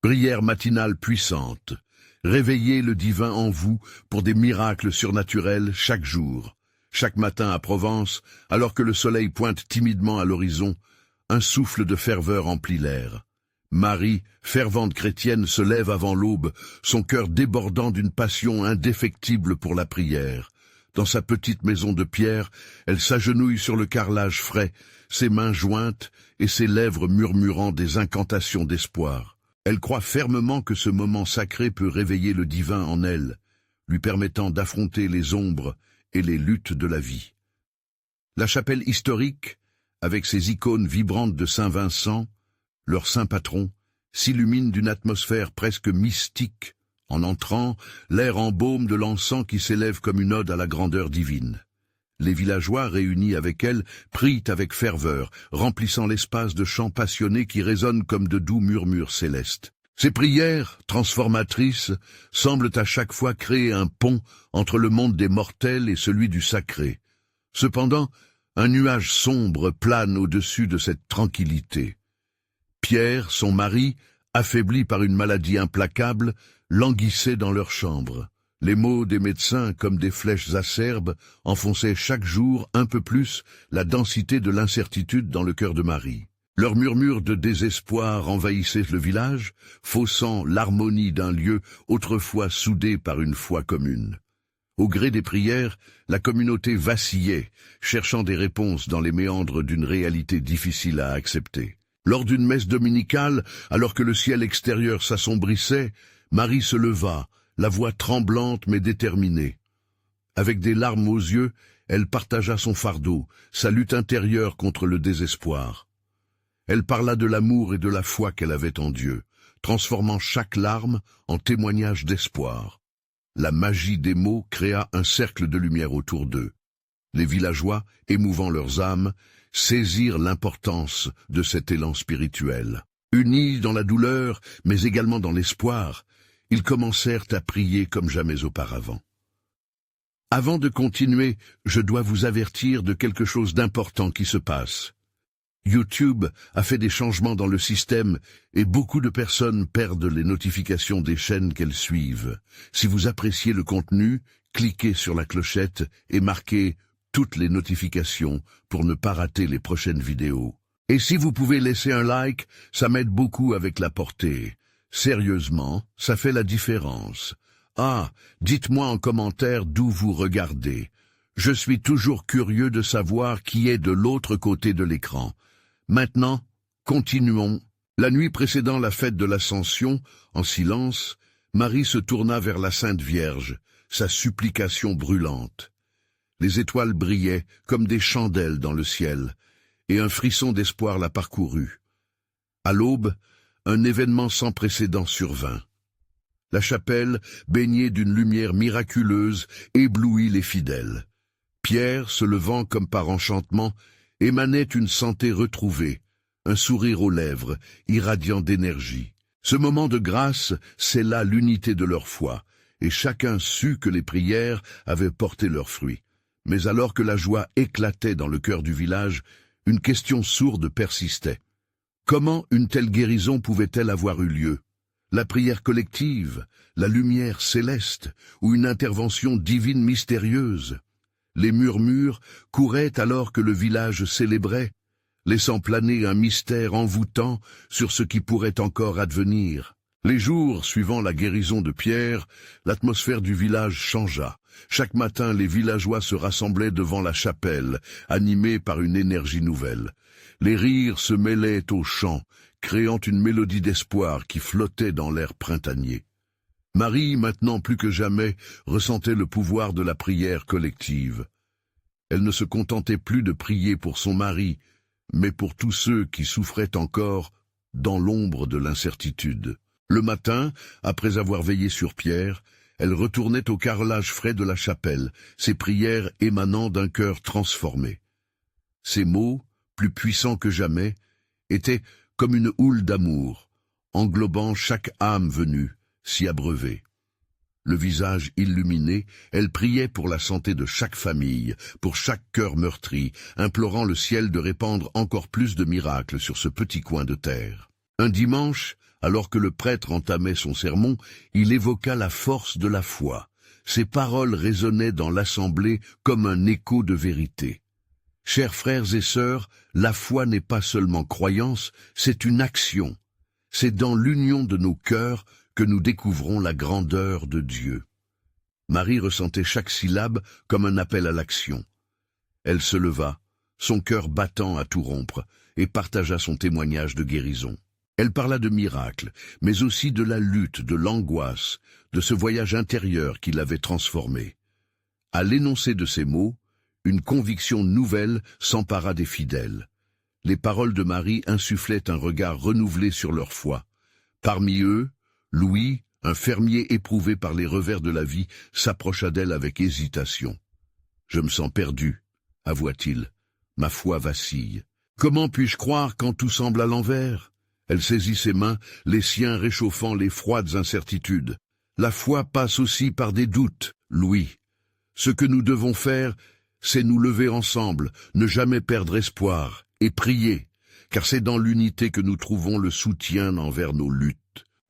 Prière matinale puissante. Réveillez le divin en vous pour des miracles surnaturels chaque jour. Chaque matin à Provence, alors que le soleil pointe timidement à l'horizon, un souffle de ferveur emplit l'air. Marie, fervente chrétienne, se lève avant l'aube, son cœur débordant d'une passion indéfectible pour la prière. Dans sa petite maison de pierre, elle s'agenouille sur le carrelage frais, ses mains jointes et ses lèvres murmurant des incantations d'espoir. Elle croit fermement que ce moment sacré peut réveiller le divin en elle, lui permettant d'affronter les ombres et les luttes de la vie. La chapelle historique, avec ses icônes vibrantes de Saint-Vincent, leur saint patron, s'illumine d'une atmosphère presque mystique. En entrant, l'air embaume de l'encens qui s'élève comme une ode à la grandeur divine. Les villageois réunis avec elle prient avec ferveur, remplissant l'espace de chants passionnés qui résonnent comme de doux murmures célestes. Ces prières, transformatrices, semblent à chaque fois créer un pont entre le monde des mortels et celui du sacré. Cependant, un nuage sombre plane au-dessus de cette tranquillité. Pierre, son mari, affaibli par une maladie implacable, languissait dans leur chambre. Les mots des médecins, comme des flèches acerbes, enfonçaient chaque jour un peu plus la densité de l'incertitude dans le cœur de Marie. Leurs murmures de désespoir envahissaient le village, faussant l'harmonie d'un lieu autrefois soudé par une foi commune. Au gré des prières, la communauté vacillait, cherchant des réponses dans les méandres d'une réalité difficile à accepter. Lors d'une messe dominicale, alors que le ciel extérieur s'assombrissait, Marie se leva, la voix tremblante mais déterminée. Avec des larmes aux yeux, elle partagea son fardeau, sa lutte intérieure contre le désespoir. Elle parla de l'amour et de la foi qu'elle avait en Dieu, transformant chaque larme en témoignage d'espoir. La magie des mots créa un cercle de lumière autour d'eux. Les villageois, émouvant leurs âmes, saisirent l'importance de cet élan spirituel. Unis dans la douleur, mais également dans l'espoir, ils commencèrent à prier comme jamais auparavant. Avant de continuer, je dois vous avertir de quelque chose d'important qui se passe. YouTube a fait des changements dans le système et beaucoup de personnes perdent les notifications des chaînes qu'elles suivent. Si vous appréciez le contenu, cliquez sur la clochette et marquez toutes les notifications pour ne pas rater les prochaines vidéos. Et si vous pouvez laisser un like, ça m'aide beaucoup avec la portée. Sérieusement, ça fait la différence. Ah, dites-moi en commentaire d'où vous regardez. Je suis toujours curieux de savoir qui est de l'autre côté de l'écran. Maintenant, continuons. La nuit précédant la fête de l'Ascension, en silence, Marie se tourna vers la Sainte Vierge, sa supplication brûlante. Les étoiles brillaient comme des chandelles dans le ciel, et un frisson d'espoir la parcourut. À l'aube, un événement sans précédent survint. La chapelle, baignée d'une lumière miraculeuse, éblouit les fidèles. Pierre, se levant comme par enchantement, émanait une santé retrouvée, un sourire aux lèvres, irradiant d'énergie. Ce moment de grâce scella l'unité de leur foi, et chacun sut que les prières avaient porté leurs fruits. Mais alors que la joie éclatait dans le cœur du village, une question sourde persistait. Comment une telle guérison pouvait-elle avoir eu lieu? La prière collective, la lumière céleste, ou une intervention divine mystérieuse? Les murmures couraient alors que le village célébrait, laissant planer un mystère envoûtant sur ce qui pourrait encore advenir. Les jours suivant la guérison de Pierre, l'atmosphère du village changea. Chaque matin, les villageois se rassemblaient devant la chapelle, animés par une énergie nouvelle. Les rires se mêlaient aux chants, créant une mélodie d'espoir qui flottait dans l'air printanier. Marie, maintenant plus que jamais, ressentait le pouvoir de la prière collective. Elle ne se contentait plus de prier pour son mari, mais pour tous ceux qui souffraient encore dans l'ombre de l'incertitude. Le matin, après avoir veillé sur Pierre, elle retournait au carrelage frais de la chapelle, ses prières émanant d'un cœur transformé. Ses mots, plus puissants que jamais, étaient comme une houle d'amour, englobant chaque âme venue, s'y abreuver. Le visage illuminé, elle priait pour la santé de chaque famille, pour chaque cœur meurtri, implorant le ciel de répandre encore plus de miracles sur ce petit coin de terre. Un dimanche, Alors que le prêtre entamait son sermon, il évoqua la force de la foi. Ses paroles résonnaient dans l'assemblée comme un écho de vérité. Chers frères et sœurs, la foi n'est pas seulement croyance, c'est une action. C'est dans l'union de nos cœurs que nous découvrons la grandeur de Dieu. Marie ressentait chaque syllabe comme un appel à l'action. Elle se leva, son cœur battant à tout rompre, et partagea son témoignage de guérison. Elle parla de miracles, mais aussi de la lutte, de l'angoisse, de ce voyage intérieur qui l'avait transformée. À l'énoncé de ces mots, une conviction nouvelle s'empara des fidèles. Les paroles de Marie insufflaient un regard renouvelé sur leur foi. Parmi eux, Louis, un fermier éprouvé par les revers de la vie, s'approcha d'elle avec hésitation. « Je me sens perdu, avoua-t-il. Ma foi vacille. Comment puis-je croire quand tout semble à l'envers ?» Elle saisit ses mains, les siens réchauffant les froides incertitudes. « La foi passe aussi par des doutes, Louis. Ce que nous devons faire, c'est nous lever ensemble, ne jamais perdre espoir, et prier, car c'est dans l'unité que nous trouvons le soutien envers nos luttes. »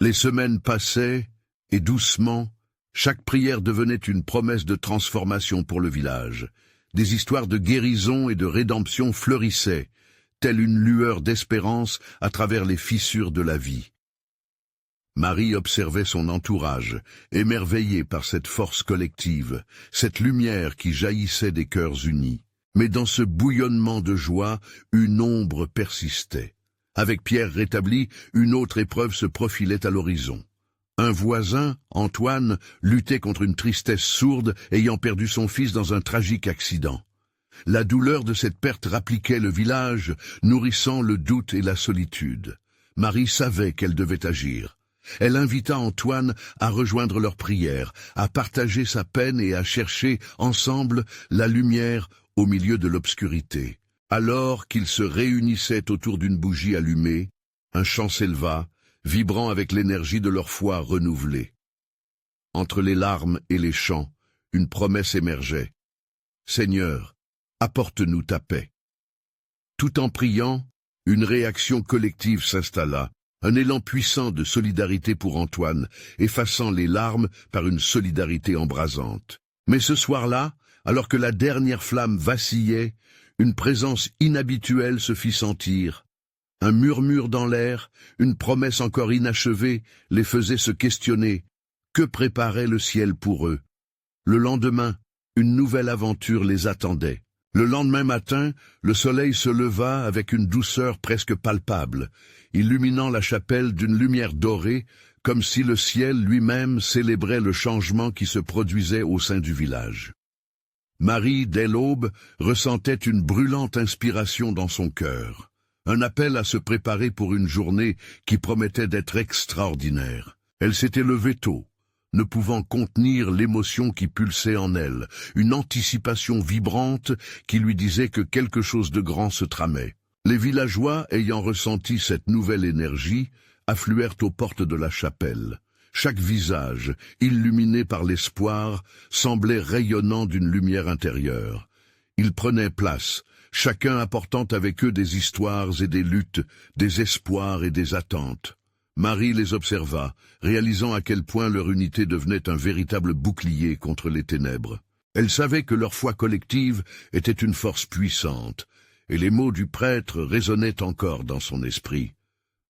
Les semaines passaient, et doucement, chaque prière devenait une promesse de transformation pour le village. Des histoires de guérison et de rédemption fleurissaient, telle une lueur d'espérance à travers les fissures de la vie. Marie observait son entourage, émerveillée par cette force collective, cette lumière qui jaillissait des cœurs unis. Mais dans ce bouillonnement de joie, une ombre persistait. Avec Pierre rétabli, une autre épreuve se profilait à l'horizon. Un voisin, Antoine, luttait contre une tristesse sourde, ayant perdu son fils dans un tragique accident. La douleur de cette perte rappliquait le village, nourrissant le doute et la solitude. Marie savait qu'elle devait agir. Elle invita Antoine à rejoindre leur prière, à partager sa peine et à chercher, ensemble, la lumière au milieu de l'obscurité. Alors qu'ils se réunissaient autour d'une bougie allumée, un chant s'éleva, vibrant avec l'énergie de leur foi renouvelée. Entre les larmes et les chants, une promesse émergeait. « Seigneur, apporte-nous ta paix. » Tout en priant, une réaction collective s'installa, un élan puissant de solidarité pour Antoine, effaçant les larmes par une solidarité embrasante. Mais ce soir-là, alors que la dernière flamme vacillait, une présence inhabituelle se fit sentir. Un murmure dans l'air, une promesse encore inachevée, les faisait se questionner. Que préparait le ciel pour eux? Le lendemain, une nouvelle aventure les attendait. Le lendemain matin, le soleil se leva avec une douceur presque palpable, illuminant la chapelle d'une lumière dorée, comme si le ciel lui-même célébrait le changement qui se produisait au sein du village. Marie, dès l'aube, ressentait une brûlante inspiration dans son cœur, un appel à se préparer pour une journée qui promettait d'être extraordinaire. Elle s'était levée tôt, ne pouvant contenir l'émotion qui pulsait en elle, une anticipation vibrante qui lui disait que quelque chose de grand se tramait. Les villageois, ayant ressenti cette nouvelle énergie, affluèrent aux portes de la chapelle. Chaque visage, illuminé par l'espoir, semblait rayonnant d'une lumière intérieure. Ils prenaient place, chacun apportant avec eux des histoires et des luttes, des espoirs et des attentes. Marie les observa, réalisant à quel point leur unité devenait un véritable bouclier contre les ténèbres. Elle savait que leur foi collective était une force puissante, et les mots du prêtre résonnaient encore dans son esprit.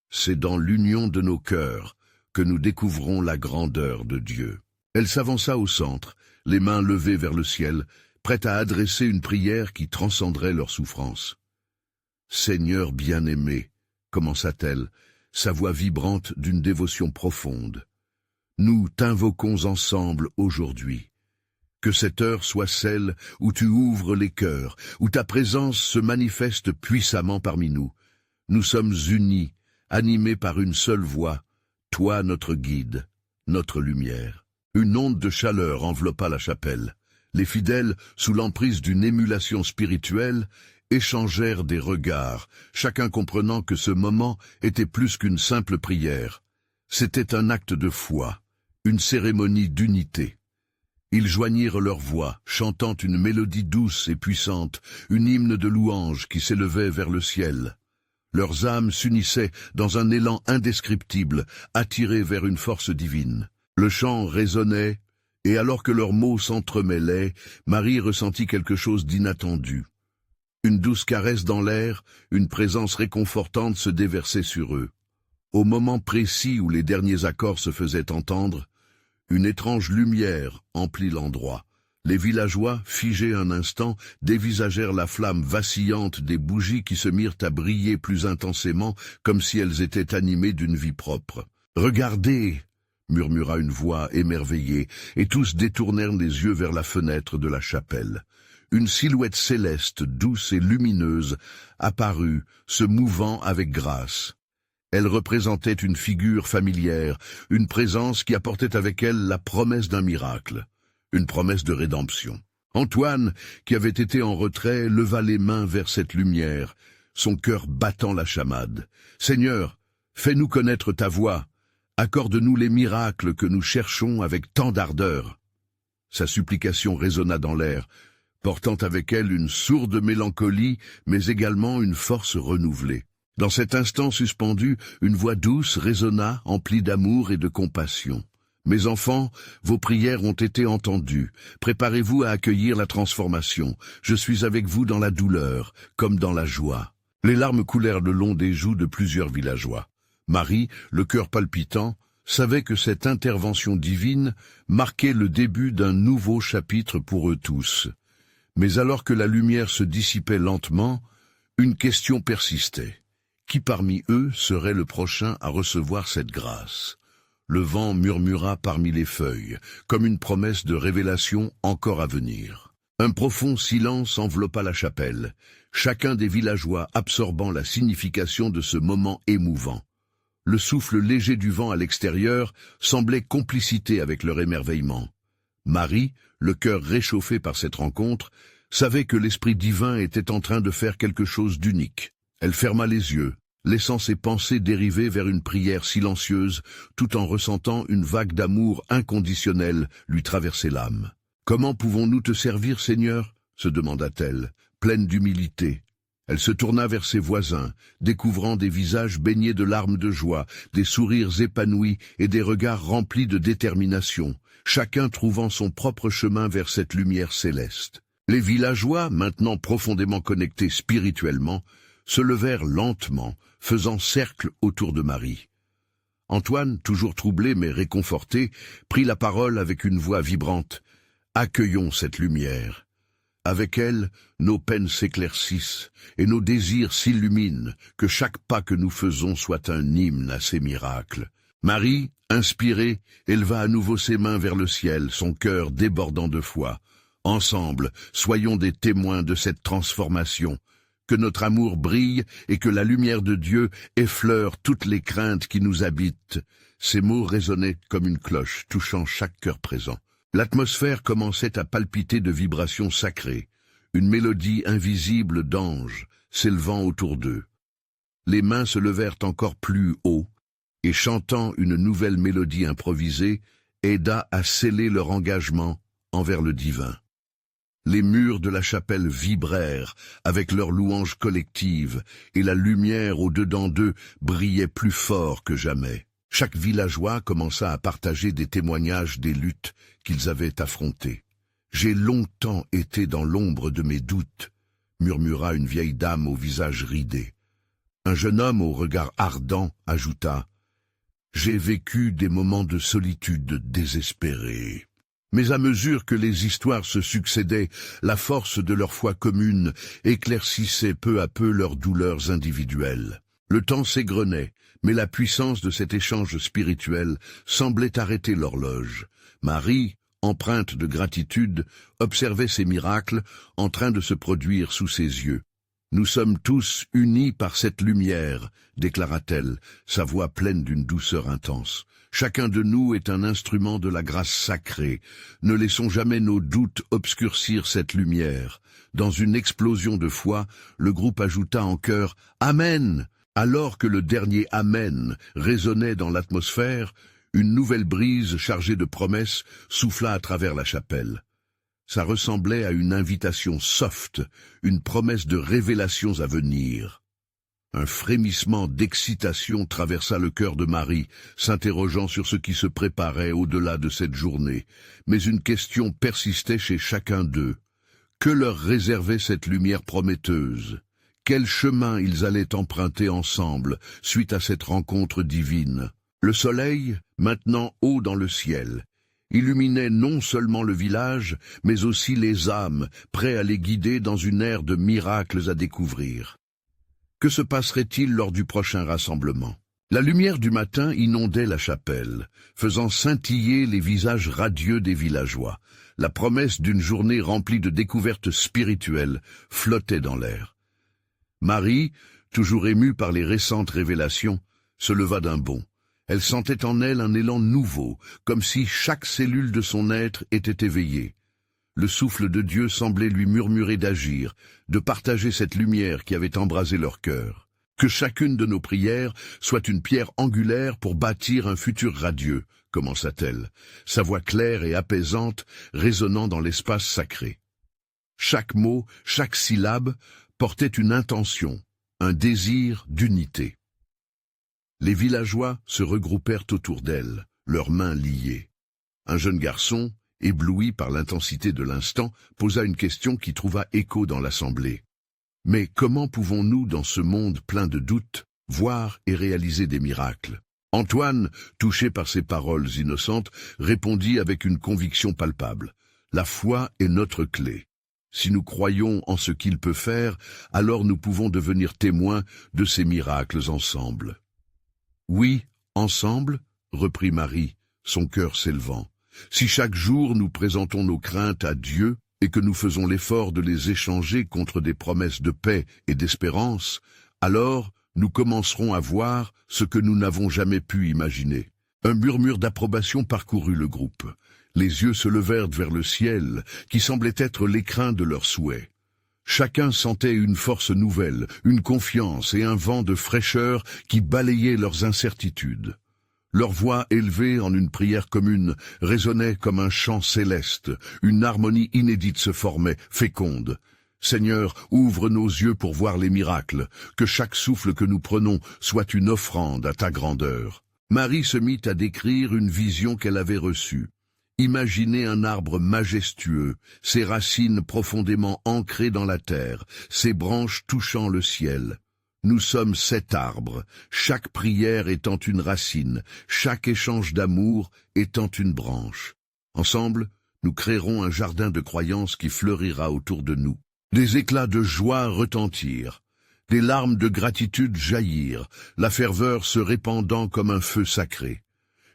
C'est dans l'union de nos cœurs que nous découvrons la grandeur de Dieu. Elle s'avança au centre, les mains levées vers le ciel, prête à adresser une prière qui transcenderait leur souffrance. « Seigneur bien-aimé », commença-t-elle, sa voix vibrante d'une dévotion profonde. « Nous t'invoquons ensemble aujourd'hui. Que cette heure soit celle où tu ouvres les cœurs, où ta présence se manifeste puissamment parmi nous. Nous sommes unis, animés par une seule voix, toi notre guide, notre lumière. » Une onde de chaleur enveloppa la chapelle. Les fidèles, sous l'emprise d'une émulation spirituelle, échangèrent des regards, chacun comprenant que ce moment était plus qu'une simple prière. C'était un acte de foi, une cérémonie d'unité. Ils joignirent leurs voix, chantant une mélodie douce et puissante, une hymne de louange qui s'élevait vers le ciel. Leurs âmes s'unissaient dans un élan indescriptible, attirés vers une force divine. Le chant résonnait, et alors que leurs mots s'entremêlaient, Marie ressentit quelque chose d'inattendu. Une douce caresse dans l'air, une présence réconfortante se déversait sur eux. Au moment précis où les derniers accords se faisaient entendre, une étrange lumière emplit l'endroit. Les villageois, figés un instant, dévisagèrent la flamme vacillante des bougies qui se mirent à briller plus intensément, comme si elles étaient animées d'une vie propre. « Regardez !» murmura une voix émerveillée, et tous détournèrent les yeux vers la fenêtre de la chapelle. Une silhouette céleste, douce et lumineuse, apparut, se mouvant avec grâce. Elle représentait une figure familière, une présence qui apportait avec elle la promesse d'un miracle, une promesse de rédemption. Antoine, qui avait été en retrait, leva les mains vers cette lumière, son cœur battant la chamade. « Seigneur, fais-nous connaître ta voix, accorde-nous les miracles que nous cherchons avec tant d'ardeur. » Sa supplication résonna dans l'air, portant avec elle une sourde mélancolie, mais également une force renouvelée. Dans cet instant suspendu, une voix douce résonna, emplie d'amour et de compassion. « Mes enfants, vos prières ont été entendues. Préparez-vous à accueillir la transformation. Je suis avec vous dans la douleur, comme dans la joie. » Les larmes coulèrent le long des joues de plusieurs villageois. Marie, le cœur palpitant, savait que cette intervention divine marquait le début d'un nouveau chapitre pour eux tous. Mais alors que la lumière se dissipait lentement, une question persistait. Qui parmi eux serait le prochain à recevoir cette grâce? Le vent murmura parmi les feuilles, comme une promesse de révélation encore à venir. Un profond silence enveloppa la chapelle, chacun des villageois absorbant la signification de ce moment émouvant. Le souffle léger du vent à l'extérieur semblait compliciter avec leur émerveillement. Marie, le cœur réchauffé par cette rencontre, savait que l'Esprit divin était en train de faire quelque chose d'unique. Elle ferma les yeux, laissant ses pensées dériver vers une prière silencieuse, tout en ressentant une vague d'amour inconditionnel lui traverser l'âme. « Comment pouvons-nous te servir, Seigneur ?» se demanda-t-elle, pleine d'humilité. Elle se tourna vers ses voisins, découvrant des visages baignés de larmes de joie, des sourires épanouis et des regards remplis de détermination, chacun trouvant son propre chemin vers cette lumière céleste. Les villageois, maintenant profondément connectés spirituellement, se levèrent lentement, faisant cercle autour de Marie. Antoine, toujours troublé mais réconforté, prit la parole avec une voix vibrante. « Accueillons cette lumière. Avec elle, nos peines s'éclaircissent et nos désirs s'illuminent, que chaque pas que nous faisons soit un hymne à ces miracles. » Marie, inspirée, éleva à nouveau ses mains vers le ciel, son cœur débordant de foi. « Ensemble, soyons des témoins de cette transformation. Que notre amour brille et que la lumière de Dieu effleure toutes les craintes qui nous habitent. » Ces mots résonnaient comme une cloche, touchant chaque cœur présent. L'atmosphère commençait à palpiter de vibrations sacrées, une mélodie invisible d'anges s'élevant autour d'eux. Les mains se levèrent encore plus haut, et chantant une nouvelle mélodie improvisée, aida à sceller leur engagement envers le divin. Les murs de la chapelle vibrèrent avec leur louange collective, et la lumière au-dedans d'eux brillait plus fort que jamais. Chaque villageois commença à partager des témoignages des luttes qu'ils avaient affrontées. « J'ai longtemps été dans l'ombre de mes doutes », murmura une vieille dame au visage ridé. Un jeune homme au regard ardent ajouta « J'ai vécu des moments de solitude désespérée. » Mais à mesure que les histoires se succédaient, la force de leur foi commune éclaircissait peu à peu leurs douleurs individuelles. Le temps s'égrenait, mais la puissance de cet échange spirituel semblait arrêter l'horloge. Marie, empreinte de gratitude, observait ces miracles en train de se produire sous ses yeux. « Nous sommes tous unis par cette lumière », déclara-t-elle, sa voix pleine d'une douceur intense. « Chacun de nous est un instrument de la grâce sacrée. Ne laissons jamais nos doutes obscurcir cette lumière. » Dans une explosion de foi, le groupe ajouta en chœur « Amen !» Alors que le dernier « Amen » résonnait dans l'atmosphère, une nouvelle brise chargée de promesses souffla à travers la chapelle. Ça ressemblait à une invitation soft, une promesse de révélations à venir. Un frémissement d'excitation traversa le cœur de Marie, s'interrogeant sur ce qui se préparait au-delà de cette journée. Mais une question persistait chez chacun d'eux. Que leur réservait cette lumière prometteuse? Quel chemin ils allaient emprunter ensemble suite à cette rencontre divine? Le soleil, maintenant haut dans le ciel, illuminait non seulement le village, mais aussi les âmes, prêts à les guider dans une ère de miracles à découvrir. Que se passerait-il lors du prochain rassemblement? La lumière du matin inondait la chapelle, faisant scintiller les visages radieux des villageois. La promesse d'une journée remplie de découvertes spirituelles flottait dans l'air. Marie, toujours émue par les récentes révélations, se leva d'un bond. Elle sentait en elle un élan nouveau, comme si chaque cellule de son être était éveillée. Le souffle de Dieu semblait lui murmurer d'agir, de partager cette lumière qui avait embrasé leur cœur. Que chacune de nos prières soit une pierre angulaire pour bâtir un futur radieux, commença-t-elle, sa voix claire et apaisante résonnant dans l'espace sacré. Chaque mot, chaque syllabe portait une intention, un désir d'unité. Les villageois se regroupèrent autour d'elle, leurs mains liées. Un jeune garçon, ébloui par l'intensité de l'instant, posa une question qui trouva écho dans l'assemblée. Mais comment pouvons-nous, dans ce monde plein de doutes, voir et réaliser des miracles? Antoine, touché par ces paroles innocentes, répondit avec une conviction palpable. La foi est notre clé. Si nous croyons en ce qu'il peut faire, alors nous pouvons devenir témoins de ces miracles ensemble. Oui, ensemble, reprit Marie, son cœur s'élevant. Si chaque jour nous présentons nos craintes à Dieu et que nous faisons l'effort de les échanger contre des promesses de paix et d'espérance, alors nous commencerons à voir ce que nous n'avons jamais pu imaginer. Un murmure d'approbation parcourut le groupe. Les yeux se levèrent vers le ciel, qui semblait être l'écrin de leurs souhaits. Chacun sentait une force nouvelle, une confiance et un vent de fraîcheur qui balayait leurs incertitudes. Leur voix élevée en une prière commune résonnait comme un chant céleste, une harmonie inédite se formait, féconde. Seigneur, ouvre nos yeux pour voir les miracles, que chaque souffle que nous prenons soit une offrande à ta grandeur. Marie se mit à décrire une vision qu'elle avait reçue. Imaginez un arbre majestueux, ses racines profondément ancrées dans la terre, ses branches touchant le ciel. Nous sommes cet arbre, chaque prière étant une racine, chaque échange d'amour étant une branche. Ensemble, nous créerons un jardin de croyance qui fleurira autour de nous. Des éclats de joie retentirent, des larmes de gratitude jaillirent, la ferveur se répandant comme un feu sacré.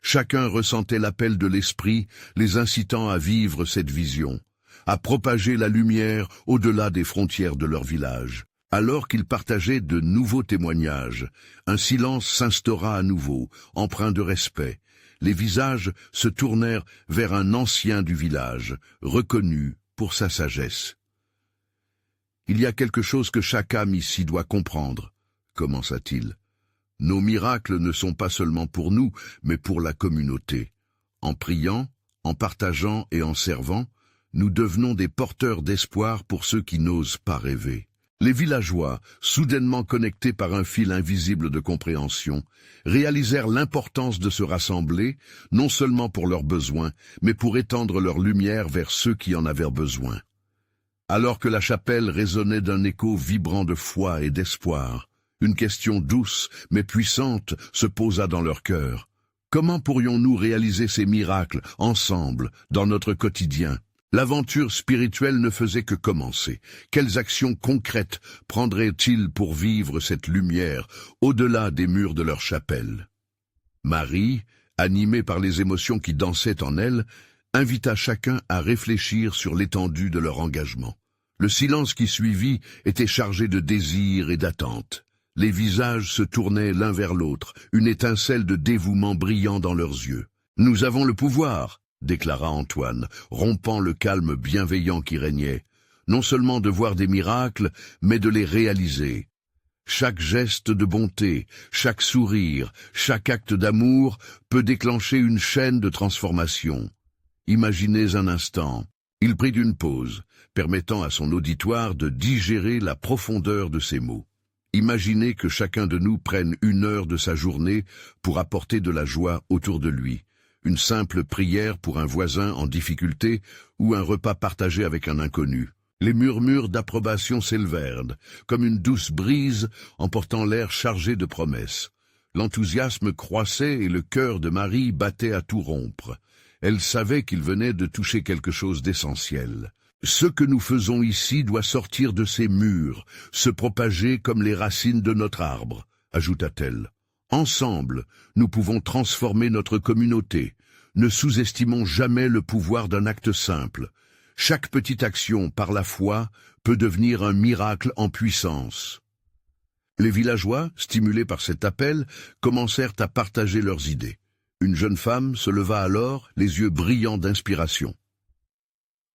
Chacun ressentait l'appel de l'esprit, les incitant à vivre cette vision, à propager la lumière au-delà des frontières de leur village. Alors qu'ils partageaient de nouveaux témoignages, un silence s'instaura à nouveau, empreint de respect. Les visages se tournèrent vers un ancien du village, reconnu pour sa sagesse. « Il y a quelque chose que chaque âme ici doit comprendre, » commença-t-il. « Nos miracles ne sont pas seulement pour nous, mais pour la communauté. En priant, en partageant et en servant, nous devenons des porteurs d'espoir pour ceux qui n'osent pas rêver. » Les villageois, soudainement connectés par un fil invisible de compréhension, réalisèrent l'importance de se rassembler, non seulement pour leurs besoins, mais pour étendre leur lumière vers ceux qui en avaient besoin. Alors que la chapelle résonnait d'un écho vibrant de foi et d'espoir, une question douce mais puissante se posa dans leur cœur. Comment pourrions-nous réaliser ces miracles ensemble, dans notre quotidien ? L'aventure spirituelle ne faisait que commencer. Quelles actions concrètes prendraient-ils pour vivre cette lumière au-delà des murs de leur chapelle? Marie, animée par les émotions qui dansaient en elle, invita chacun à réfléchir sur l'étendue de leur engagement. Le silence qui suivit était chargé de désir et d'attente. Les visages se tournaient l'un vers l'autre, une étincelle de dévouement brillant dans leurs yeux. « Nous avons le pouvoir !» déclara Antoine, rompant le calme bienveillant qui régnait, non seulement de voir des miracles, mais de les réaliser. Chaque geste de bonté, chaque sourire, chaque acte d'amour peut déclencher une chaîne de transformation. Imaginez un instant. Il prit une pause, permettant à son auditoire de digérer la profondeur de ces mots. Imaginez que chacun de nous prenne 1 heure de sa journée pour apporter de la joie autour de lui. Une simple prière pour un voisin en difficulté ou un repas partagé avec un inconnu. Les murmures d'approbation s'élevèrent, comme une douce brise emportant l'air chargé de promesses. L'enthousiasme croissait et le cœur de Marie battait à tout rompre. Elle savait qu'il venait de toucher quelque chose d'essentiel. Ce que nous faisons ici doit sortir de ces murs, se propager comme les racines de notre arbre, ajouta-t-elle. Ensemble, nous pouvons transformer notre communauté. Ne sous-estimons jamais le pouvoir d'un acte simple. Chaque petite action, par la foi, peut devenir un miracle en puissance. Les villageois, stimulés par cet appel, commencèrent à partager leurs idées. Une jeune femme se leva alors, les yeux brillants d'inspiration.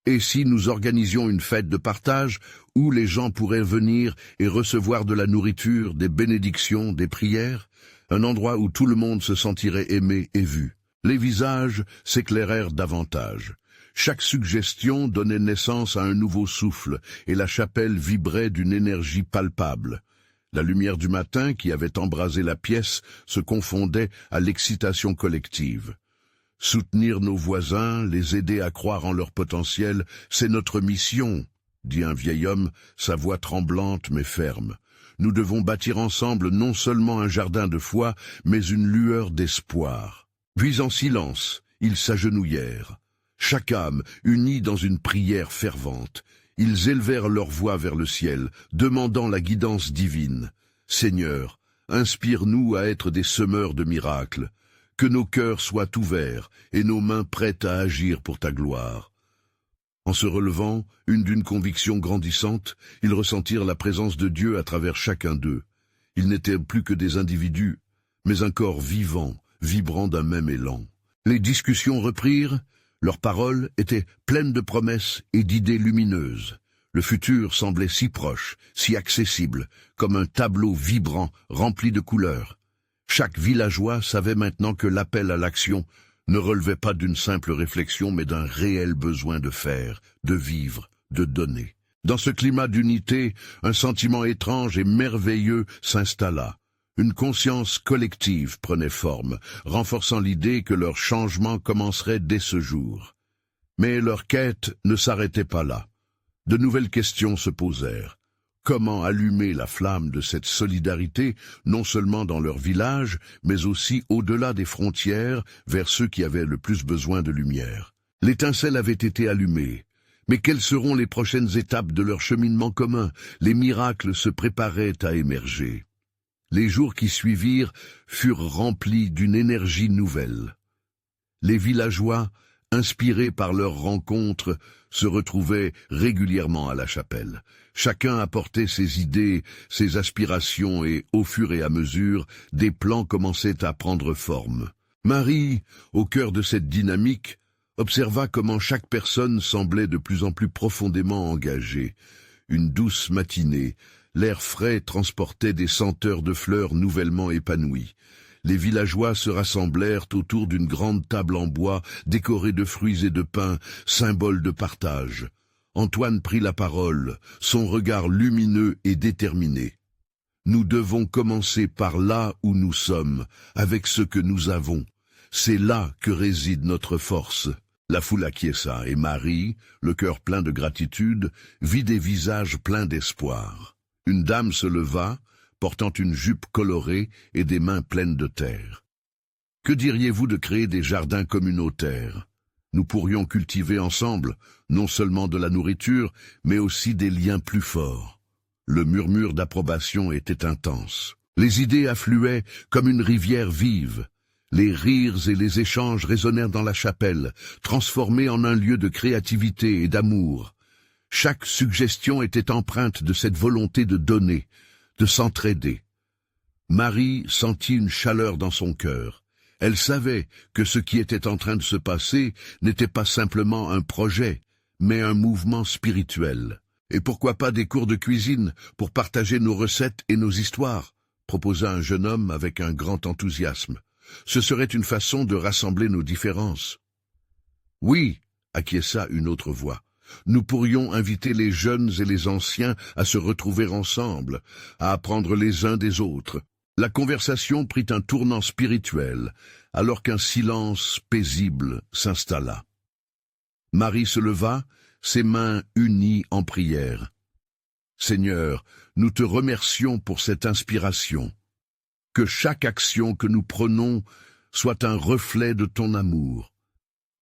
Et si nous organisions une fête de partage où les gens pourraient venir et recevoir de la nourriture, des bénédictions, des prières, un endroit où tout le monde se sentirait aimé et vu. Les visages s'éclairèrent davantage. Chaque suggestion donnait naissance à un nouveau souffle, et la chapelle vibrait d'une énergie palpable. La lumière du matin qui avait embrasé la pièce se confondait à l'excitation collective. Soutenir nos voisins, les aider à croire en leur potentiel, c'est notre mission, dit un vieil homme, sa voix tremblante mais ferme. Nous devons bâtir ensemble non seulement un jardin de foi, mais une lueur d'espoir. Puis en silence, ils s'agenouillèrent. Chaque âme unie dans une prière fervente. Ils élevèrent leur voix vers le ciel, demandant la guidance divine. Seigneur, inspire-nous à être des semeurs de miracles. Que nos cœurs soient ouverts et nos mains prêtes à agir pour ta gloire. En se relevant, d'une conviction grandissante, ils ressentirent la présence de Dieu à travers chacun d'eux. Ils n'étaient plus que des individus, mais un corps vivant, vibrant d'un même élan. Les discussions reprirent, leurs paroles étaient pleines de promesses et d'idées lumineuses. Le futur semblait si proche, si accessible, comme un tableau vibrant rempli de couleurs. Chaque villageois savait maintenant que l'appel à l'action ne relevait pas d'une simple réflexion, mais d'un réel besoin de faire, de vivre, de donner. Dans ce climat d'unité, un sentiment étrange et merveilleux s'installa. Une conscience collective prenait forme, renforçant l'idée que leur changement commencerait dès ce jour. Mais leur quête ne s'arrêtait pas là. De nouvelles questions se posèrent. Comment allumer la flamme de cette solidarité, non seulement dans leur village, mais aussi au-delà des frontières, vers ceux qui avaient le plus besoin de lumière? L'étincelle avait été allumée. Mais quelles seront les prochaines étapes de leur cheminement commun? Les miracles se préparaient à émerger. Les jours qui suivirent furent remplis d'une énergie nouvelle. Les villageois, inspirés par leur rencontre, se retrouvaient régulièrement à la chapelle. Chacun apportait ses idées, ses aspirations et, au fur et à mesure, des plans commençaient à prendre forme. Marie, au cœur de cette dynamique, observa comment chaque personne semblait de plus en plus profondément engagée. Une douce matinée, l'air frais transportait des senteurs de fleurs nouvellement épanouies. Les villageois se rassemblèrent autour d'une grande table en bois décorée de fruits et de pain, symbole de partage. Antoine prit la parole, son regard lumineux et déterminé. Nous devons commencer par là où nous sommes, avec ce que nous avons. C'est là que réside notre force. La foule acquiesça, et Marie, le cœur plein de gratitude, vit des visages pleins d'espoir. Une dame se leva, portant une jupe colorée et des mains pleines de terre. Que diriez-vous de créer des jardins communautaires? Nous pourrions cultiver ensemble, non seulement de la nourriture, mais aussi des liens plus forts. Le murmure d'approbation était intense. Les idées affluaient comme une rivière vive. Les rires et les échanges résonnèrent dans la chapelle, transformés en un lieu de créativité et d'amour. Chaque suggestion était empreinte de cette volonté de donner, de s'entraider. Marie sentit une chaleur dans son cœur. Elle savait que ce qui était en train de se passer n'était pas simplement un projet, mais un mouvement spirituel. Et pourquoi pas des cours de cuisine pour partager nos recettes et nos histoires, proposa un jeune homme avec un grand enthousiasme. Ce serait une façon de rassembler nos différences. Oui, acquiesça une autre voix. Nous pourrions inviter les jeunes et les anciens à se retrouver ensemble, à apprendre les uns des autres. La conversation prit un tournant spirituel, alors qu'un silence paisible s'installa. Marie se leva, ses mains unies en prière. « Seigneur, nous te remercions pour cette inspiration. Que chaque action que nous prenons soit un reflet de ton amour.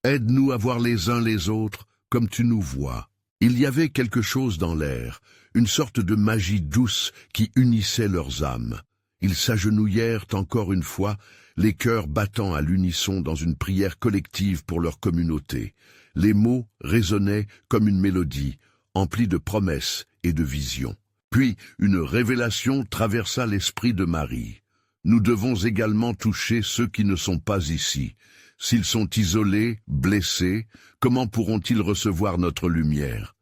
Aide-nous à voir les uns les autres comme tu nous vois. » Il y avait quelque chose dans l'air, une sorte de magie douce qui unissait leurs âmes. Ils s'agenouillèrent encore une fois, les cœurs battant à l'unisson dans une prière collective pour leur communauté. Les mots résonnaient comme une mélodie, emplie de promesses et de visions. Puis une révélation traversa l'esprit de Marie. Nous devons également toucher ceux qui ne sont pas ici. S'ils sont isolés, blessés, comment pourront-ils recevoir notre lumière?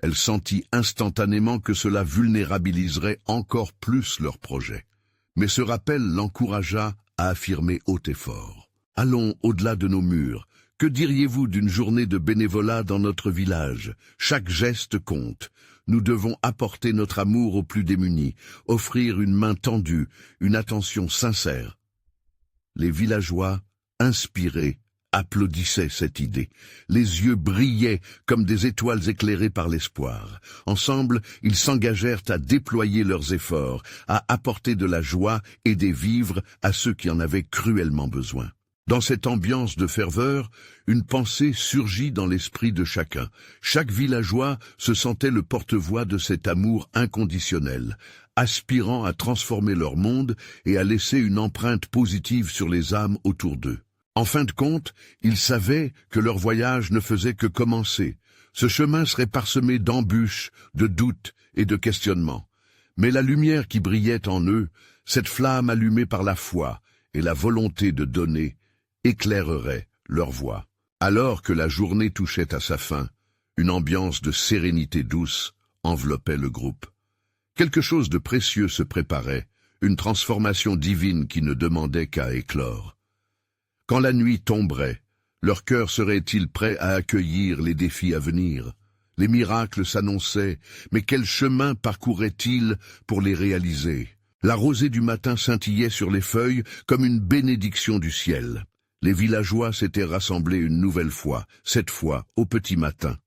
Elle sentit instantanément que cela vulnérabiliserait encore plus leur projet. Mais ce rappel l'encouragea à affirmer haut et fort. « Allons au-delà de nos murs. Que diriez-vous d'une journée de bénévolat dans notre village? Chaque geste compte. Nous devons apporter notre amour aux plus démunis, offrir une main tendue, une attention sincère. » Les villageois, inspirés, applaudissaient cette idée. Les yeux brillaient comme des étoiles éclairées par l'espoir. Ensemble, ils s'engagèrent à déployer leurs efforts, à apporter de la joie et des vivres à ceux qui en avaient cruellement besoin. Dans cette ambiance de ferveur, une pensée surgit dans l'esprit de chacun. Chaque villageois se sentait le porte-voix de cet amour inconditionnel, aspirant à transformer leur monde et à laisser une empreinte positive sur les âmes autour d'eux. En fin de compte, ils savaient que leur voyage ne faisait que commencer. Ce chemin serait parsemé d'embûches, de doutes et de questionnements. Mais la lumière qui brillait en eux, cette flamme allumée par la foi et la volonté de donner, éclairerait leur voie. Alors que la journée touchait à sa fin, une ambiance de sérénité douce enveloppait le groupe. Quelque chose de précieux se préparait, une transformation divine qui ne demandait qu'à éclore. Quand la nuit tomberait, leur cœur serait-il prêt à accueillir les défis à venir? Les miracles s'annonçaient, mais quel chemin parcouraient-ils pour les réaliser? La rosée du matin scintillait sur les feuilles comme une bénédiction du ciel. Les villageois s'étaient rassemblés une nouvelle fois, cette fois au petit matin.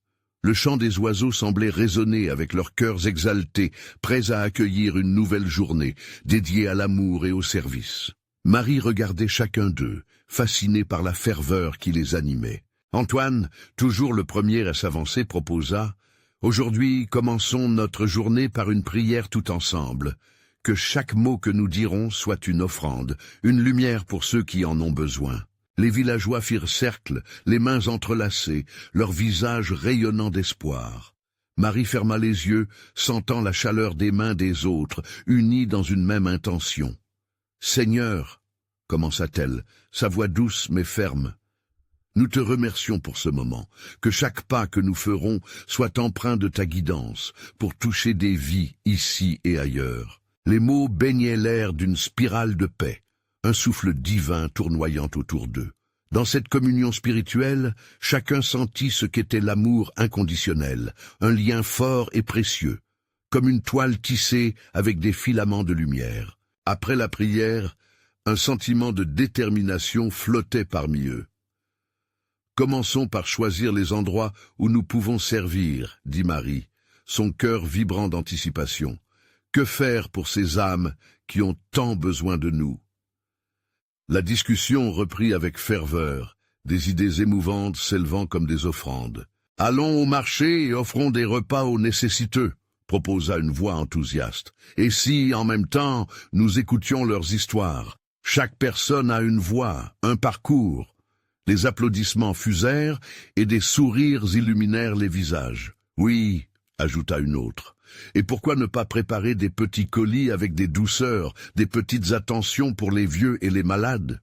Le chant des oiseaux semblait résonner avec leurs cœurs exaltés, prêts à accueillir une nouvelle journée, dédiée à l'amour et au service. Marie regardait chacun d'eux, fascinée par la ferveur qui les animait. Antoine, toujours le premier à s'avancer, proposa « Aujourd'hui, commençons notre journée par une prière tout ensemble. Que chaque mot que nous dirons soit une offrande, une lumière pour ceux qui en ont besoin. » Les villageois firent cercle, les mains entrelacées, leurs visages rayonnant d'espoir. Marie ferma les yeux, sentant la chaleur des mains des autres, unis dans une même intention. « Seigneur, » commença-t-elle, sa voix douce mais ferme, « nous te remercions pour ce moment, que chaque pas que nous ferons soit empreint de ta guidance, pour toucher des vies ici et ailleurs. » Les mots baignaient l'air d'une spirale de paix, un souffle divin tournoyant autour d'eux. Dans cette communion spirituelle, chacun sentit ce qu'était l'amour inconditionnel, un lien fort et précieux, comme une toile tissée avec des filaments de lumière. Après la prière, un sentiment de détermination flottait parmi eux. « Commençons par choisir les endroits où nous pouvons servir, » dit Marie, son cœur vibrant d'anticipation. « Que faire pour ces âmes qui ont tant besoin de nous ?» La discussion reprit avec ferveur, des idées émouvantes s'élevant comme des offrandes. « Allons au marché et offrons des repas aux nécessiteux », proposa une voix enthousiaste. « Et si, en même temps, nous écoutions leurs histoires? Chaque personne a une voix, un parcours. » Les applaudissements fusèrent et des sourires illuminèrent les visages. « Oui, » ajouta une autre. « Et pourquoi ne pas préparer des petits colis avec des douceurs, des petites attentions pour les vieux et les malades?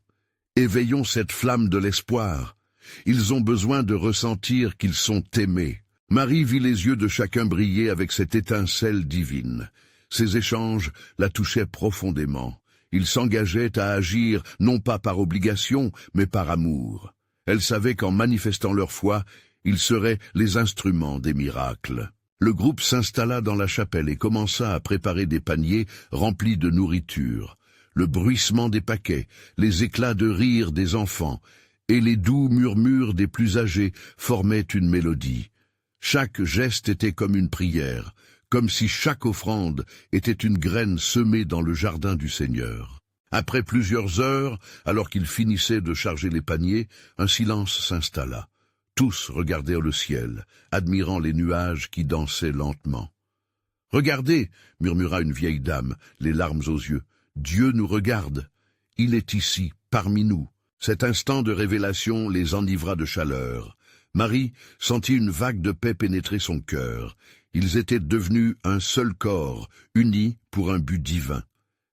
Éveillons cette flamme de l'espoir. Ils ont besoin de ressentir qu'ils sont aimés. » Marie vit les yeux de chacun briller avec cette étincelle divine. Ces échanges la touchaient profondément. Ils s'engageaient à agir non pas par obligation, mais par amour. Elle savait qu'en manifestant leur foi, Ils seraient les instruments des miracles. Le groupe s'installa dans la chapelle et commença à préparer des paniers remplis de nourriture. Le bruissement des paquets, les éclats de rire des enfants et les doux murmures des plus âgés formaient une mélodie. Chaque geste était comme une prière, comme si chaque offrande était une graine semée dans le jardin du Seigneur. Après plusieurs heures, alors qu'ils finissaient de charger les paniers, un silence s'installa. Tous regardèrent le ciel, admirant les nuages qui dansaient lentement. « Regardez !» murmura une vieille dame, les larmes aux yeux. « Dieu nous regarde. Il est ici, parmi nous. » Cet instant de révélation les enivra de chaleur. Marie sentit une vague de paix pénétrer son cœur. Ils étaient devenus un seul corps, unis pour un but divin.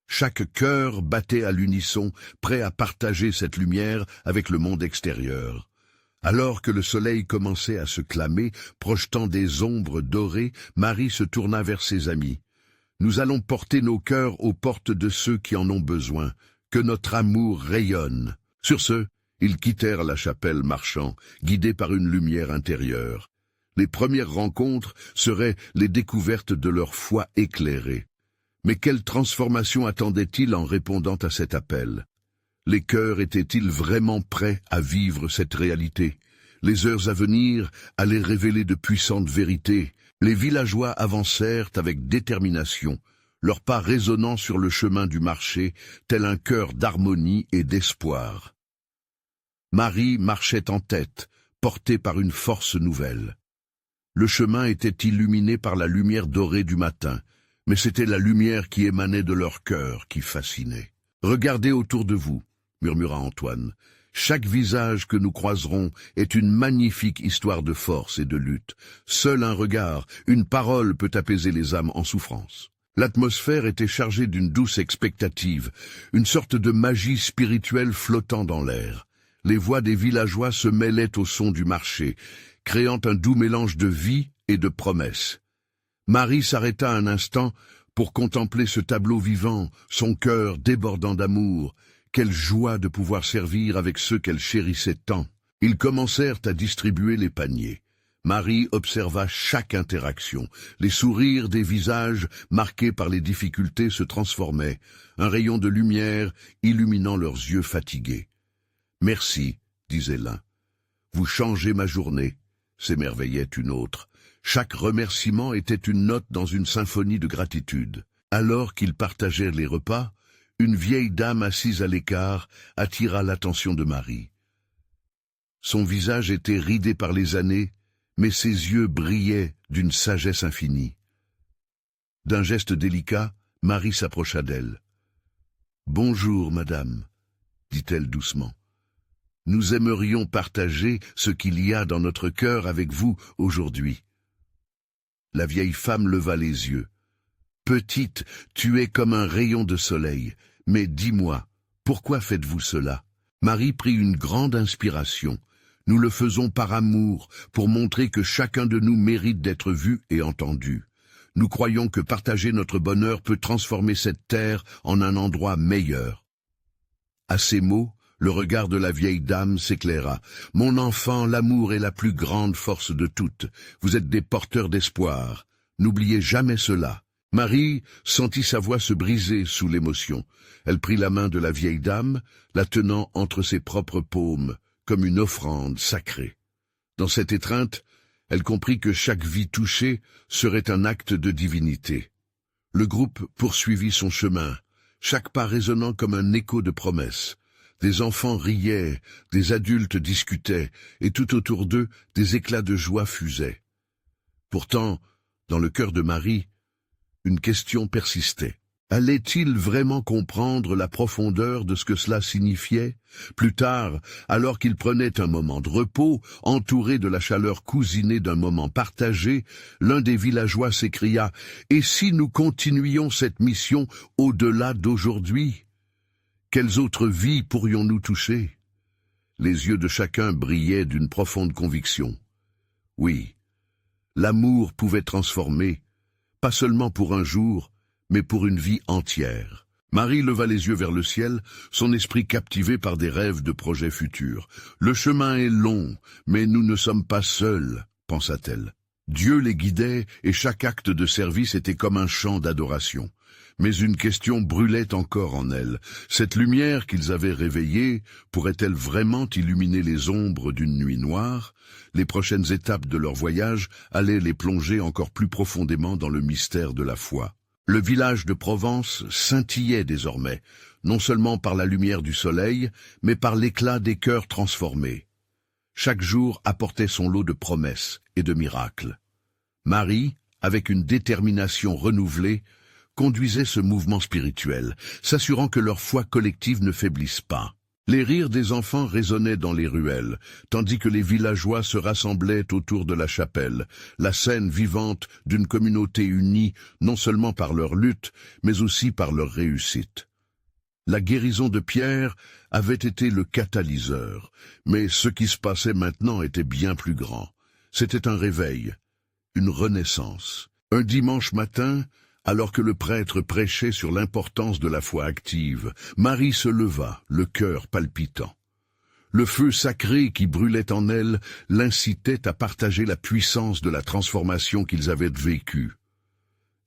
Chaque cœur battait à l'unisson, prêt à partager cette lumière avec le monde extérieur. Alors que le soleil commençait à se clamer, projetant des ombres dorées, Marie se tourna vers ses amis. « Nous allons porter nos cœurs aux portes de ceux qui en ont besoin. Que notre amour rayonne. » Sur ce, ils quittèrent la chapelle marchant, guidés par une lumière intérieure. Les premières rencontres seraient les découvertes de leur foi éclairée. Mais quelle transformation attendait-il en répondant à cet appel? Les cœurs étaient-ils vraiment prêts à vivre cette réalité? Les heures à venir allaient révéler de puissantes vérités. Les villageois avancèrent avec détermination, leurs pas résonnant sur le chemin du marché, tel un chœur d'harmonie et d'espoir. Marie marchait en tête, portée par une force nouvelle. Le chemin était illuminé par la lumière dorée du matin, mais c'était la lumière qui émanait de leur cœur qui fascinait. « Regardez autour de vous », murmura Antoine. « Chaque visage que nous croiserons est une magnifique histoire de force et de lutte. Seul un regard, une parole peut apaiser les âmes en souffrance. » L'atmosphère était chargée d'une douce expectative, une sorte de magie spirituelle flottant dans l'air. Les voix des villageois se mêlaient au son du marché, créant un doux mélange de vie et de promesses. Marie s'arrêta un instant pour contempler ce tableau vivant, son cœur débordant d'amour. Quelle joie de pouvoir servir avec ceux qu'elle chérissait tant. Ils commencèrent à distribuer les paniers. Marie observa chaque interaction. Les sourires des visages marqués par les difficultés se transformaient, un rayon de lumière illuminant leurs yeux fatigués. « Merci, » disait l'un. « Vous changez ma journée », s'émerveillait une autre. Chaque remerciement était une note dans une symphonie de gratitude. Alors qu'ils partageaient les repas, une vieille dame assise à l'écart attira l'attention de Marie. Son visage était ridé par les années, mais ses yeux brillaient d'une sagesse infinie. D'un geste délicat, Marie s'approcha d'elle. « Bonjour, madame, » dit-elle doucement. « Nous aimerions partager ce qu'il y a dans notre cœur avec vous aujourd'hui. » La vieille femme leva les yeux. « Petite, tu es comme un rayon de soleil, mais dis-moi, pourquoi faites-vous cela ?» Marie prit une grande inspiration. « Nous le faisons par amour, pour montrer que chacun de nous mérite d'être vu et entendu. Nous croyons que partager notre bonheur peut transformer cette terre en un endroit meilleur. » À ces mots, le regard de la vieille dame s'éclaira. « Mon enfant, l'amour est la plus grande force de toutes. Vous êtes des porteurs d'espoir. N'oubliez jamais cela. » Marie sentit sa voix se briser sous l'émotion. Elle prit la main de la vieille dame, la tenant entre ses propres paumes, comme une offrande sacrée. Dans cette étreinte, elle comprit que chaque vie touchée serait un acte de divinité. Le groupe poursuivit son chemin, chaque pas résonnant comme un écho de promesses. Des enfants riaient, des adultes discutaient, et tout autour d'eux, des éclats de joie fusaient. Pourtant, dans le cœur de Marie, une question persistait. Allait-il vraiment comprendre la profondeur de ce que cela signifiait? Plus tard, alors qu'il prenait un moment de repos, entouré de la chaleur cousinée d'un moment partagé, l'un des villageois s'écria « Et si nous continuions cette mission au-delà d'aujourd'hui? Quelles autres vies pourrions-nous toucher ?» Les yeux de chacun brillaient d'une profonde conviction. Oui, l'amour pouvait transformer, pas seulement pour un jour, mais pour une vie entière. Marie leva les yeux vers le ciel, son esprit captivé par des rêves de projets futurs. « Le chemin est long, mais nous ne sommes pas seuls, » pensa-t-elle. Dieu les guidait et chaque acte de service était comme un chant d'adoration. Mais une question brûlait encore en elle. Cette lumière qu'ils avaient réveillée pourrait-elle vraiment illuminer les ombres d'une nuit noire? Les prochaines étapes de leur voyage allaient les plonger encore plus profondément dans le mystère de la foi. Le village de Provence scintillait désormais, non seulement par la lumière du soleil, mais par l'éclat des cœurs transformés. Chaque jour apportait son lot de promesses et de miracles. Marie, avec une détermination renouvelée, conduisait ce mouvement spirituel, s'assurant que leur foi collective ne faiblisse pas. Les rires des enfants résonnaient dans les ruelles, tandis que les villageois se rassemblaient autour de la chapelle, la scène vivante d'une communauté unie non seulement par leur lutte, mais aussi par leur réussite. La guérison de Pierre avait été le catalyseur, mais ce qui se passait maintenant était bien plus grand. C'était un réveil, une renaissance. Un dimanche matin, alors que le prêtre prêchait sur l'importance de la foi active, Marie se leva, le cœur palpitant. Le feu sacré qui brûlait en elle l'incitait à partager la puissance de la transformation qu'ils avaient vécue.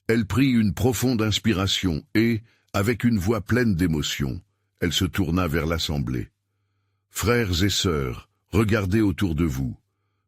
Elle prit une profonde inspiration et, avec une voix pleine d'émotion, elle se tourna vers l'assemblée. « Frères et sœurs, regardez autour de vous.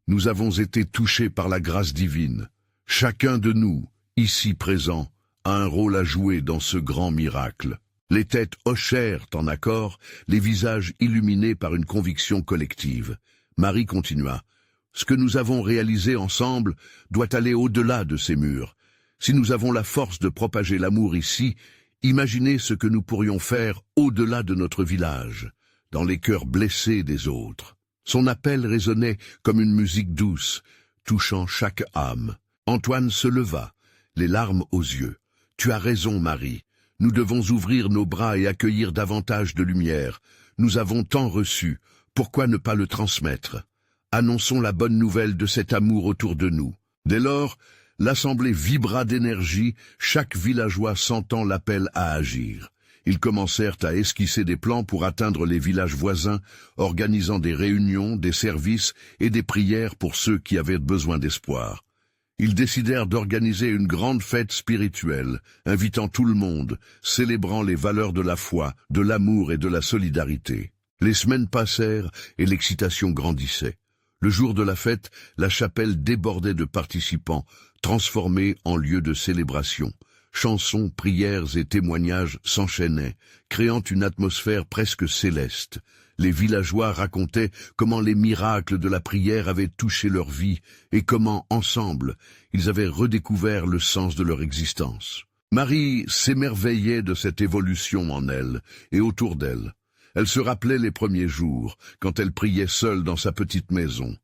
Nous avons été touchés par la grâce divine. Chacun de nous, ici présent, a un rôle à jouer dans ce grand miracle. » Les têtes hochèrent en accord, les visages illuminés par une conviction collective. Marie continua. « Ce que nous avons réalisé ensemble doit aller au-delà de ces murs. Si nous avons la force de propager l'amour ici, imaginez ce que nous pourrions faire au-delà de notre village, dans les cœurs blessés des autres. » Son appel résonnait comme une musique douce, touchant chaque âme. Antoine se leva, les larmes aux yeux. « Tu as raison, Marie. Nous devons ouvrir nos bras et accueillir davantage de lumière. Nous avons tant reçu, pourquoi ne pas le transmettre? Annonçons la bonne nouvelle de cet amour autour de nous. » Dès lors, l'assemblée vibra d'énergie, chaque villageois sentant l'appel à agir. Ils commencèrent à esquisser des plans pour atteindre les villages voisins, organisant des réunions, des services et des prières pour ceux qui avaient besoin d'espoir. Ils décidèrent d'organiser une grande fête spirituelle, invitant tout le monde, célébrant les valeurs de la foi, de l'amour et de la solidarité. Les semaines passèrent et l'excitation grandissait. Le jour de la fête, la chapelle débordait de participants, transformée en lieu de célébration. Chansons, prières et témoignages s'enchaînaient, créant une atmosphère presque céleste. Les villageois racontaient comment les miracles de la prière avaient touché leur vie et comment, ensemble, ils avaient redécouvert le sens de leur existence. Marie s'émerveillait de cette évolution en elle et autour d'elle. Elle se rappelait les premiers jours, quand elle priait seule dans sa petite maison.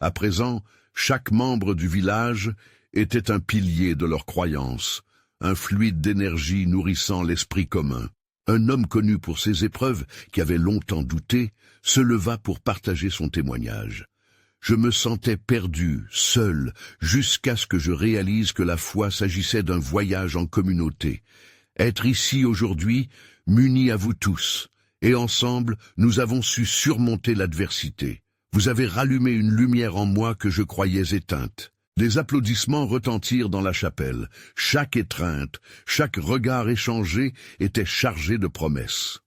À présent, chaque membre du village était un pilier de leur croyance, un fluide d'énergie nourrissant l'esprit commun. Un homme connu pour ses épreuves, qui avait longtemps douté, se leva pour partager son témoignage. « Je me sentais perdu, seul, jusqu'à ce que je réalise que la foi s'agissait d'un voyage en communauté. Être ici aujourd'hui, m'unit à vous tous, et ensemble, nous avons su surmonter l'adversité. Vous avez rallumé une lumière en moi que je croyais éteinte. » Des applaudissements retentirent dans la chapelle. Chaque étreinte, chaque regard échangé était chargé de promesses.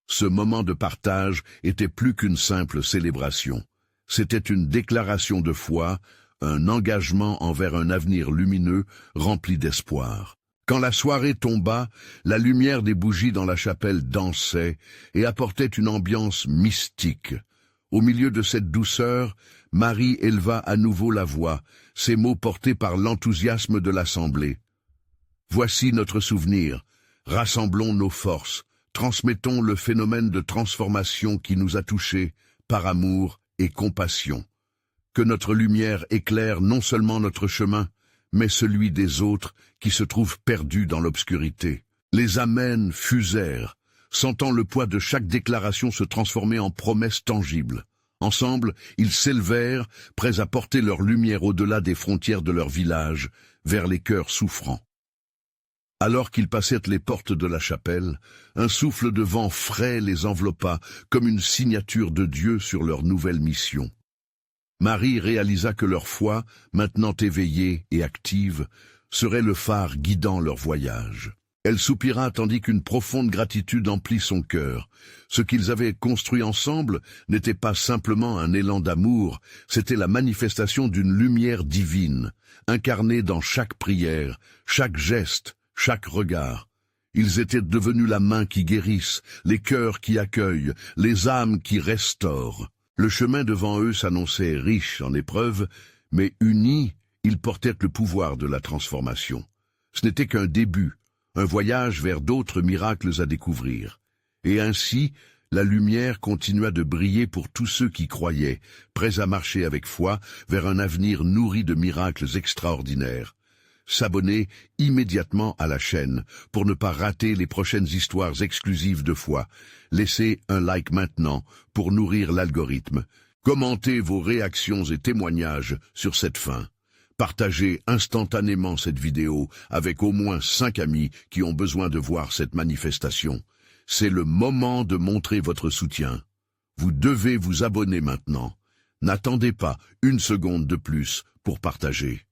Ce moment de partage était plus qu'une simple célébration. C'était une déclaration de foi, un engagement envers un avenir lumineux rempli d'espoir. Quand la soirée tomba, la lumière des bougies dans la chapelle dansait et apportait une ambiance mystique. Au milieu de cette douceur, Marie éleva à nouveau la voix, ses mots portés par l'enthousiasme de l'assemblée. « Voici notre souvenir. Rassemblons nos forces. Transmettons le phénomène de transformation qui nous a touchés par amour et compassion. Que notre lumière éclaire non seulement notre chemin, mais celui des autres qui se trouvent perdus dans l'obscurité. » Les amens fusèrent, sentant le poids de chaque déclaration se transformer en promesses tangibles. Ensemble, ils s'élevèrent, prêts à porter leur lumière au-delà des frontières de leur village, vers les cœurs souffrants. Alors qu'ils passèrent les portes de la chapelle, un souffle de vent frais les enveloppa comme une signature de Dieu sur leur nouvelle mission. Marie réalisa que leur foi, maintenant éveillée et active, serait le phare guidant leur voyage. Elle soupira tandis qu'une profonde gratitude emplit son cœur. Ce qu'ils avaient construit ensemble n'était pas simplement un élan d'amour, c'était la manifestation d'une lumière divine, incarnée dans chaque prière, chaque geste, chaque regard. Ils étaient devenus la main qui guérisse, les cœurs qui accueillent, les âmes qui restaurent. Le chemin devant eux s'annonçait riche en épreuves, mais unis, ils portaient le pouvoir de la transformation. Ce n'était qu'un début, un voyage vers d'autres miracles à découvrir. Et ainsi, la lumière continua de briller pour tous ceux qui croyaient, prêts à marcher avec foi vers un avenir nourri de miracles extraordinaires. S'abonner immédiatement à la chaîne pour ne pas rater les prochaines histoires exclusives de foi. Laissez un like maintenant pour nourrir l'algorithme. Commentez vos réactions et témoignages sur cette fin. Partagez instantanément cette vidéo avec au moins 5 amis qui ont besoin de voir cette manifestation. C'est le moment de montrer votre soutien. Vous devez vous abonner maintenant. N'attendez pas une seconde de plus pour partager.